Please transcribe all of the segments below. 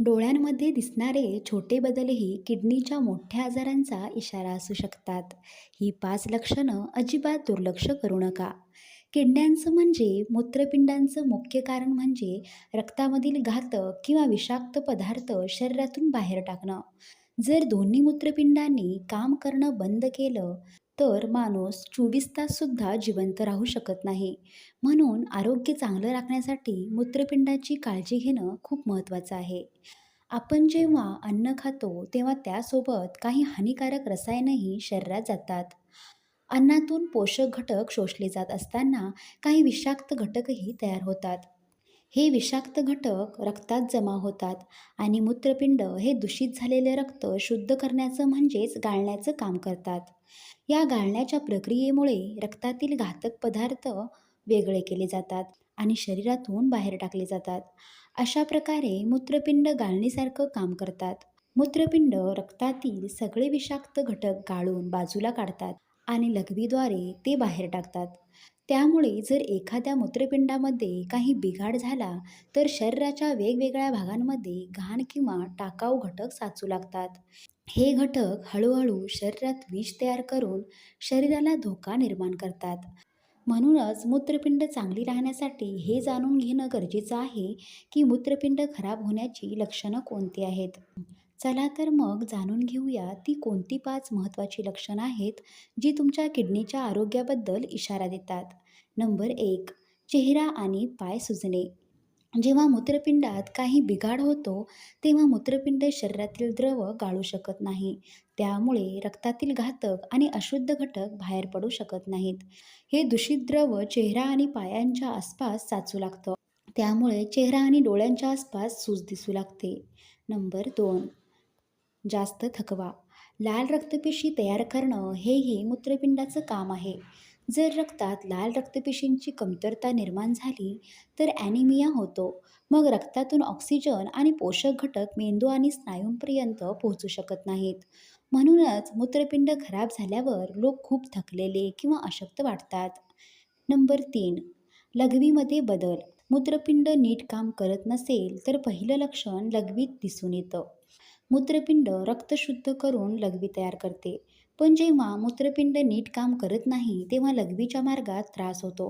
डोळ्यांमध्ये दिसणारे छोटे बदलही किडनीच्या मोठ्या आजारांचा इशारा असू शकतात. ही 5 लक्षणं अजिबात दुर्लक्ष करू नका. किडण्यांचं म्हणजे मूत्रपिंडांचं मुख्य कारण म्हणजे रक्तामधील घातक किंवा विषाक्त पदार्थ शरीरातून बाहेर टाकणं. जर दोन्ही मूत्रपिंडांनी काम करणं बंद केलं, तर माणूस 24 तास सुद्धा जिवंत राहू शकत नाही. म्हणून आरोग्य चांगलं राखण्यासाठी मूत्रपिंडाची काळजी घेणं खूप महत्त्वाचं आहे. आपण जेव्हा अन्न खातो तेव्हा त्यासोबत काही हानिकारक रसायनंही शरीरात जातात. अन्नातून पोषक घटक शोषले जात असताना काही विषाक्त घटकही तयार होतात. हे विषाक्त घटक रक्तात जमा होतात आणि मूत्रपिंड हे दूषित झालेले रक्त शुद्ध करण्याचं म्हणजेच गाळण्याचं काम करतात. या गाळण्याच्या प्रक्रियेमुळे रक्तातील घातक पदार्थ वेगळे केले जातात आणि शरीरातून बाहेर टाकले जातात. अशा प्रकारे मूत्रपिंड गाळणीसारखं काम करतात. मूत्रपिंड रक्तातील सगळे विषाक्त घटक गाळून बाजूला काढतात आणि लघवीद्वारे ते बाहेर टाकतात. त्यामुळे जर एखाद्या मूत्रपिंडामध्ये काही बिघाड झाला, तर शरीराच्या वेगवेगळ्या भागांमध्ये घाण किंवा टाकाऊ घटक साचू लागतात. हे घटक हळूहळू शरीरात विष तयार करून शरीराला धोका निर्माण करतात. म्हणूनच मूत्रपिंड चांगली राहण्यासाठी हे जाणून घेणं गरजेचं आहे की मूत्रपिंड खराब होण्याची लक्षणं कोणती आहेत. चला तर मग जाणून घेऊया ती कोणती 5 महत्त्वाची लक्षणं आहेत जी तुमच्या किडनीच्या आरोग्याबद्दल इशारा देतात. नंबर 1. चेहरा आणि पाय सुजणे. जेव्हा मूत्रपिंडात काही बिघाड होतो, तेव्हा मूत्रपिंड शरीरातील द्रव गाळू शकत नाही. त्यामुळे रक्तातील घातक आणि अशुद्ध घटक बाहेर पडू शकत नाहीत. हे दूषित द्रव चेहरा आणि पायांच्या आसपास साचू लागतं. त्यामुळे चेहरा आणि डोळ्यांच्या आसपास सूज दिसू लागते. नंबर 2. जास्त थकवा. लाल रक्तपेशी तयार करणं हेही मूत्रपिंडाचं काम आहे. जर रक्तात लाल रक्तपेशींची कमतरता निर्माण झाली तर ॲनिमिया होतो. मग रक्तातून ऑक्सिजन आणि पोषक घटक मेंदू आणि स्नायूंपर्यंत पोहोचू शकत नाहीत. म्हणूनच मूत्रपिंड खराब झाल्यावर लोक खूप थकलेले किंवा अशक्त वाटतात. नंबर 3. लघवीमध्ये बदल. मूत्रपिंड नीट काम करत नसेल तर पहिलं लक्षण लघवीत दिसून येतं. मूत्रपिंड रक्त शुद्ध करून लघवी तयार करते. पण जेव्हा मूत्रपिंड नीट काम करत नाही तेव्हा लघवीच्या मार्गात त्रास होतो.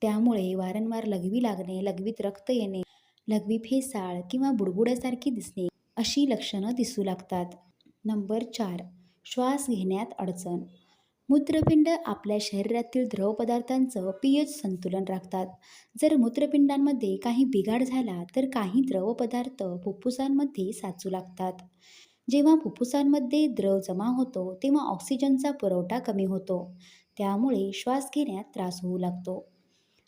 त्यामुळे वारंवार लघवी लागणे, लघवीत रक्त येणे, लघवी फेसाळ किंवा बुडबुड्यासारखी दिसणे अशी लक्षणं दिसू लागतात. नंबर 4. श्वास घेण्यात अडचण. मूत्रपिंड आपल्या शरीरातील द्रवपदार्थांचं pH संतुलन राखतात. जर मूत्रपिंडांमध्ये काही बिघाड झाला तर काही द्रवपदार्थ फुफ्फुसांमध्ये साचू लागतात. जेव्हा फुफ्फुसांमध्ये द्रव जमा होतो तेव्हा ऑक्सिजनचा पुरवठा कमी होतो. त्यामुळे श्वास घेण्यात त्रास होऊ लागतो.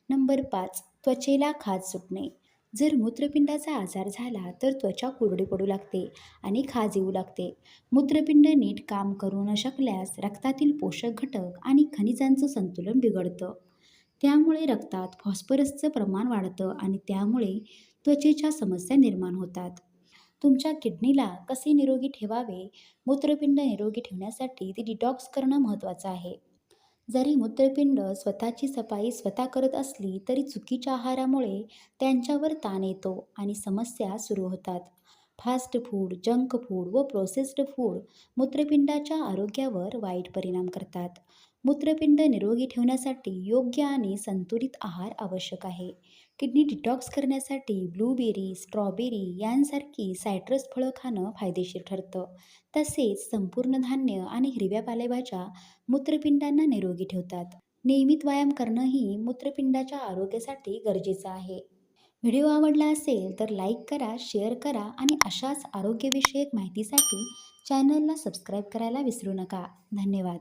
नंबर 5. त्वचेला खाज सुटणे. जर मूत्रपिंडाचा आजार झाला तर त्वचा कोरडी पडू लागते आणि खाज येऊ लागते. मूत्रपिंड नीट काम करू न शकल्यास रक्तातील पोषक घटक आणि खनिजांचं संतुलन बिघडतं. त्यामुळे रक्तात फॉस्फरसचं प्रमाण वाढतं आणि त्यामुळे त्वचेच्या समस्या निर्माण होतात. तुमच्या किडनीला कसे निरोगी ठेवावे? मूत्रपिंड निरोगी ठेवण्यासाठी ती डिटॉक्स करणं महत्त्वाचं आहे. जरी मूत्रपिंड स्वतःची सफाई स्वतः करत असली तरी चुकीच्या आहारामुळे त्यांच्यावर ताण येतो आणि समस्या सुरू होतात. फास्ट फूड, जंक फूड व प्रोसेस्ड फूड मूत्रपिंडाच्या आरोग्यावर वाईट परिणाम करतात. मूत्रपिंड निरोगी ठेवण्यासाठी योग्य आणि संतुलित आहार आवश्यक आहे. किडनी डिटॉक्स करण्यासाठी ब्लूबेरी, स्ट्रॉबेरी यांसारखी सायट्रस फळं खाणं फायदेशीर ठरतं. तसेच संपूर्ण धान्य आणि हिरव्या पालेभाज्या मूत्रपिंडांना निरोगी ठेवतात. नियमित व्यायाम करणंही मूत्रपिंडाच्या आरोग्यासाठी गरजेचं आहे. व्हिडिओ आवडला असेल तर लाईक करा, शेअर करा आणि अशाच आरोग्यविषयक माहितीसाठी चॅनलला सबस्क्राईब करायला विसरू नका. धन्यवाद.